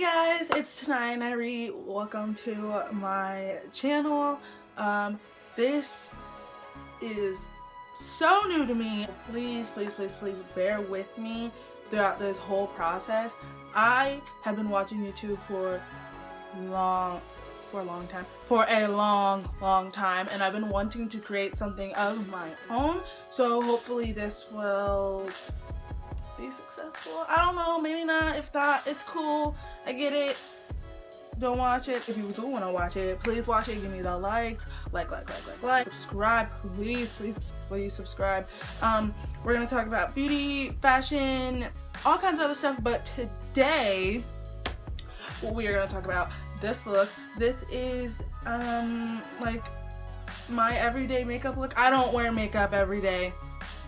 guys, it's Tanai and Irie. Welcome to my channel. This is so new to me. Please bear with me throughout this whole process. I have been watching YouTube for a long time, and I've been wanting to create something of my own. So hopefully this will be successful. I don't know, maybe not. If not, it's cool. I get it. Don't watch it. If you do want to watch it, please watch it. Give me the likes. Like. Subscribe. Please subscribe. We're gonna talk about beauty, fashion, all kinds of other stuff. But today, we are gonna talk about this look. This is like my everyday makeup look. I don't wear makeup every day.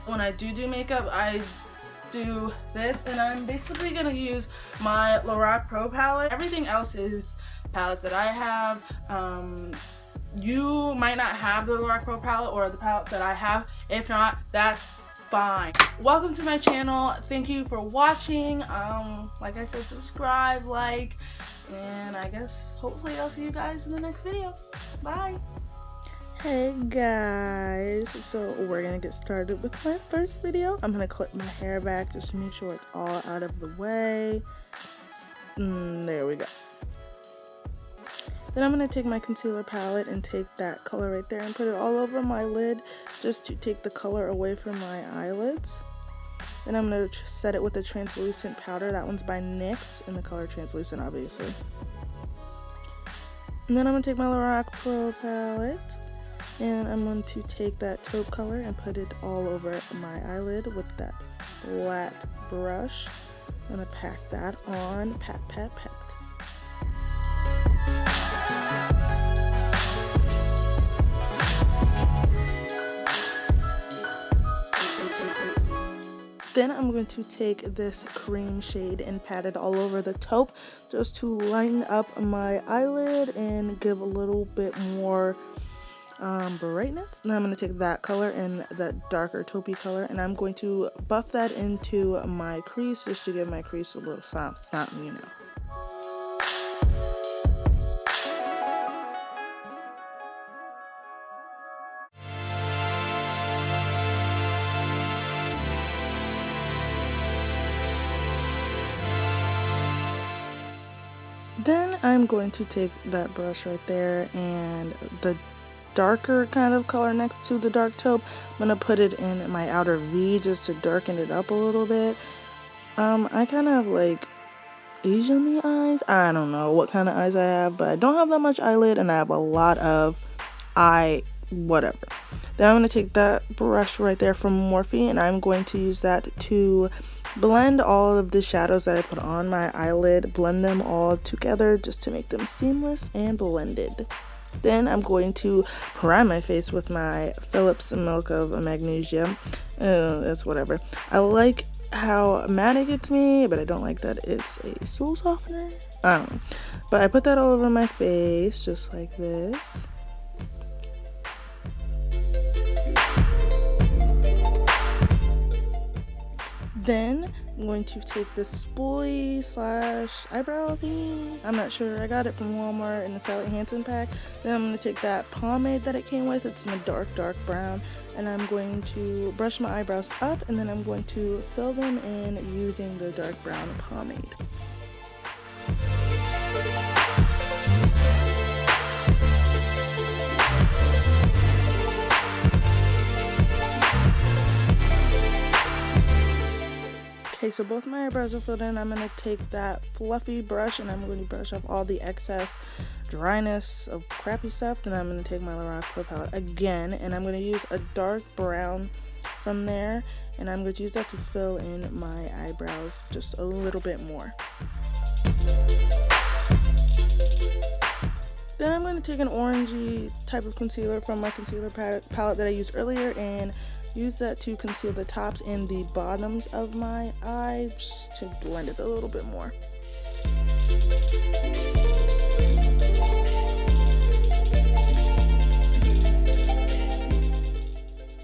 When I do makeup, I do this, and I'm basically gonna use my Lorac Pro palette. Everything else is palettes that I have. You might not have the Lorac Pro palette or the palette that I have. If not, that's fine. Welcome to my channel. Thank you for watching. Like I said, subscribe, like, and I guess hopefully I'll see you guys in the next video. Bye. Hey guys, so we're gonna get started with my first video. I'm gonna clip my hair back just to make sure it's all out of the way. There we go. Then I'm gonna take my concealer palette and take that color right there and put it all over my lid just to take the color away from my eyelids. Then I'm gonna set it with a translucent powder. That one's by NYX in the color translucent, obviously. And then I'm gonna take my Lorac Pro palette, and I'm going to take that taupe color and put it all over my eyelid with that flat brush. I'm going to pack that on. Pat. Then I'm going to take this cream shade and pat it all over the taupe just to line up my eyelid and give a little bit more brightness. Now I'm going to take that color and that darker taupey color, and I'm going to buff that into my crease just to give my crease a little something, you know. Then I'm going to take that brush right there and the darker kind of color next to the dark taupe. I'm going to put it in my outer V just to darken it up a little bit. I kind of have like Asian eyes. I don't know what kind of eyes I have, but I don't have that much eyelid and I have a lot of whatever. Then I'm going to take that brush right there from Morphe, and I'm going to use that to blend all of the shadows that I put on my eyelid, blend them all together just to make them seamless and blended. Then I'm going to prime my face with my Philips Milk of Magnesia. That's whatever. I like how matte it gets me, but I don't like that it's a stool softener. I don't know. But I put that all over my face just like this. Then I'm going to take this spoolie / eyebrow thingy. I'm not sure. I got it from Walmart in the Sally Hansen pack. Then I'm going to take that pomade that it came with. It's in a dark brown. And I'm going to brush my eyebrows up, and then I'm going to fill them in using the dark brown pomade. Okay, so both my eyebrows are filled in. I'm going to take that fluffy brush and I'm going to brush off all the excess dryness of crappy stuff. Then I'm going to take my Lorac Pro palette again, and I'm going to use a dark brown from there, and I'm going to use that to fill in my eyebrows just a little bit more. Then I'm going to take an orangey type of concealer from my concealer palette that I used earlier and use that to conceal the tops and the bottoms of my eye just to blend it a little bit more.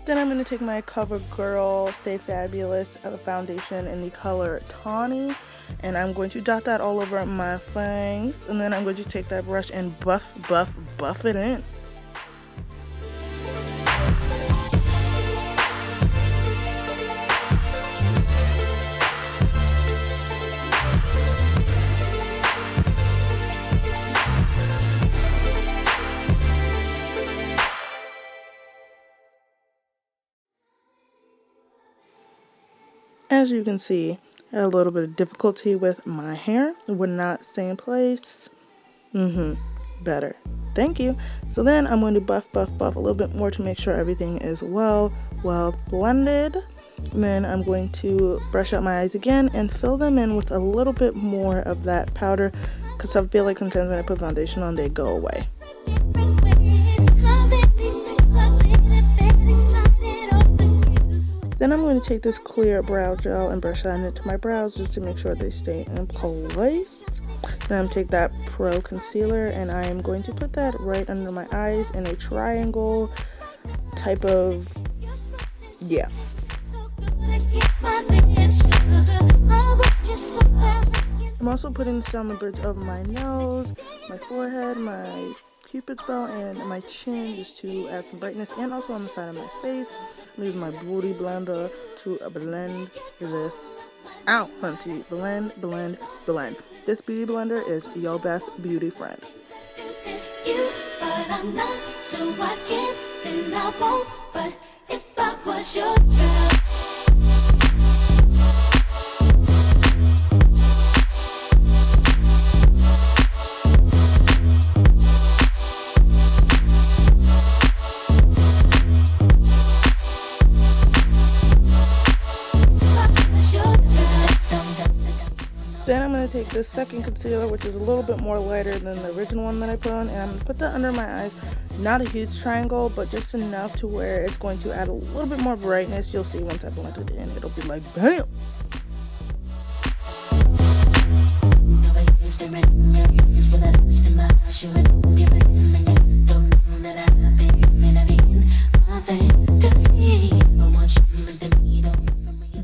Then I'm going to take my CoverGirl Stay Fabulous foundation in the color Tawny, And I'm going to dot that all over my fangs. And then I'm going to take that brush and buff it in. As you can see, I had a little bit of difficulty with my hair. It would not stay in place. Better. Thank you. So then I'm going to buff a little bit more to make sure everything is well blended. And then I'm going to brush out my eyes again and fill them in with a little bit more of that powder, because I feel like sometimes when I put foundation on, they go away. Then I'm going to take this clear brow gel and brush that into my brows just to make sure they stay in place. Then I'm take that Pro concealer and I am going to put that right under my eyes in a triangle type of, yeah. I'm also putting this down the bridge of my nose, my forehead, my cupid's bow, and my chin just to add some brightness, and also on the side of my face. I'm using my beauty blender to blend this out, hunty. Blend. This beauty blender is your best beauty friend. Then I'm going to take this second concealer, which is a little bit more lighter than the original one that I put on, and I'm going to put that under my eyes. Not a huge triangle, but just enough to where it's going to add a little bit more brightness. You'll see once I blend it in, it'll be like, bam!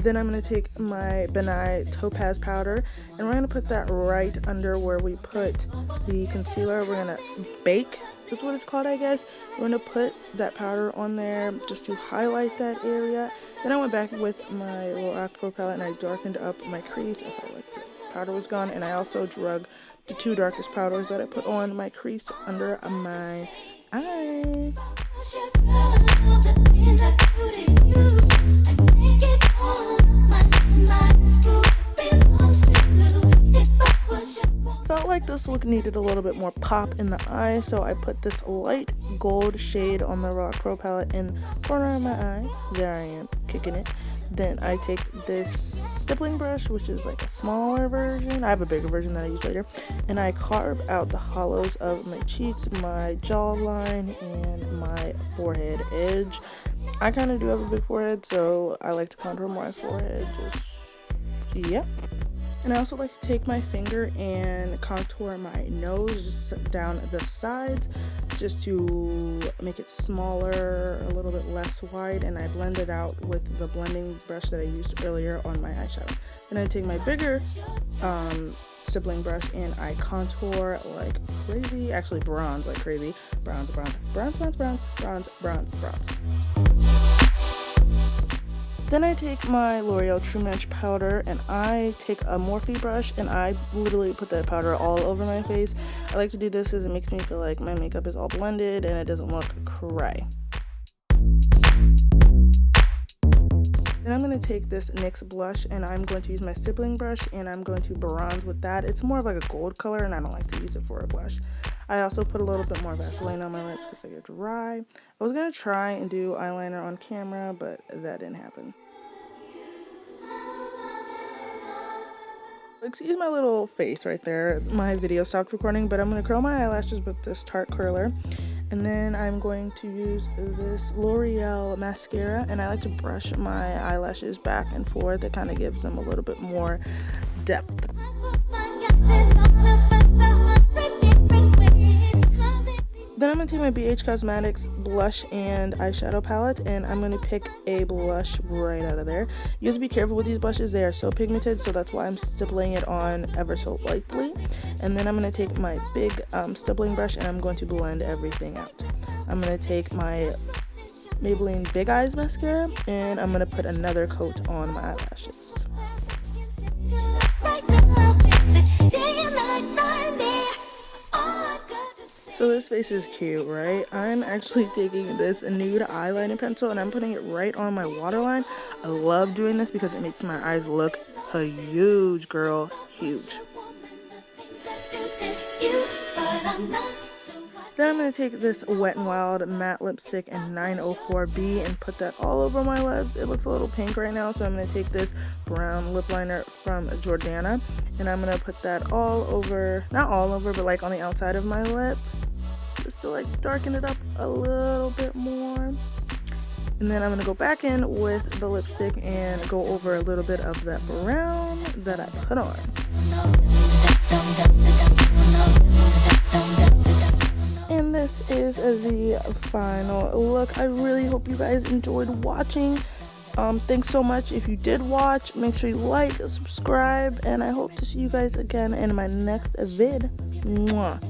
Then I'm going to take my Benai Topaz powder and we're going to put that right under where we put the concealer. We're going to bake, that's what it's called, I guess. We're going to put that powder on there just to highlight that area. Then I went back with my Lorac Pro palette and I darkened up my crease. I felt like the powder was gone, and I also drug the two darkest powders that I put on my crease under my eye. Felt like this look needed a little bit more pop in the eye, so I put this light gold shade on the Lorac Pro palette in the corner of my eye. There I am, kicking it. Then I take this stippling brush, which is like a smaller version. I have a bigger version that I use later. And I carve out the hollows of my cheeks, my jawline, and my forehead edge. I kind of do have a big forehead, so I like to contour my forehead. Yep. And I also like to take my finger and contour my nose just down the sides just to make it smaller, a little bit less wide, and I blend it out with the blending brush that I used earlier on my eyeshadow. Then I take my bigger stippling brush and I contour like crazy, actually bronze like crazy, bronze. Then I take my L'Oreal True Match powder and I take a Morphe brush and I literally put that powder all over my face. I like to do this because it makes me feel like my makeup is all blended and it doesn't look cray. Then I'm going to take this NYX blush and I'm going to use my stippling brush and I'm going to bronze with that. It's more of like a gold color and I don't like to use it for a blush. I also put a little bit more Vaseline on my lips because they get dry. I was going to try and do eyeliner on camera, but that didn't happen. Excuse my little face right there. My video stopped recording, but I'm going to curl my eyelashes with this Tarte curler. And then I'm going to use this L'Oreal mascara, and I like to brush my eyelashes back and forth. It kind of gives them a little bit more depth. Then I'm going to take my BH Cosmetics blush and eyeshadow palette, and I'm going to pick a blush right out of there. You have to be careful with these blushes. They are so pigmented, so that's why I'm stippling it on ever so lightly. And then I'm going to take my big stippling brush, and I'm going to blend everything out. I'm going to take my Maybelline Big Eyes mascara, and I'm going to put another coat on my eyelashes. So this face is cute, right? I'm actually taking this nude eyeliner pencil and I'm putting it right on my waterline. I love doing this because it makes my eyes look huge, girl, huge. Then I'm going to take this Wet n Wild matte lipstick in 904B and put that all over my lips. It looks a little pink right now, so I'm going to take this brown lip liner from Jordana and I'm going to put that all over, not all over, but like on the outside of my lip, just to like darken it up a little bit more. And then I'm going to go back in with the lipstick and go over a little bit of that brown that I put on. And this is the final look. I really hope you guys enjoyed watching. Thanks so much if you did watch. Make sure you like, subscribe, and I hope to see you guys again in my next vid. Mwah.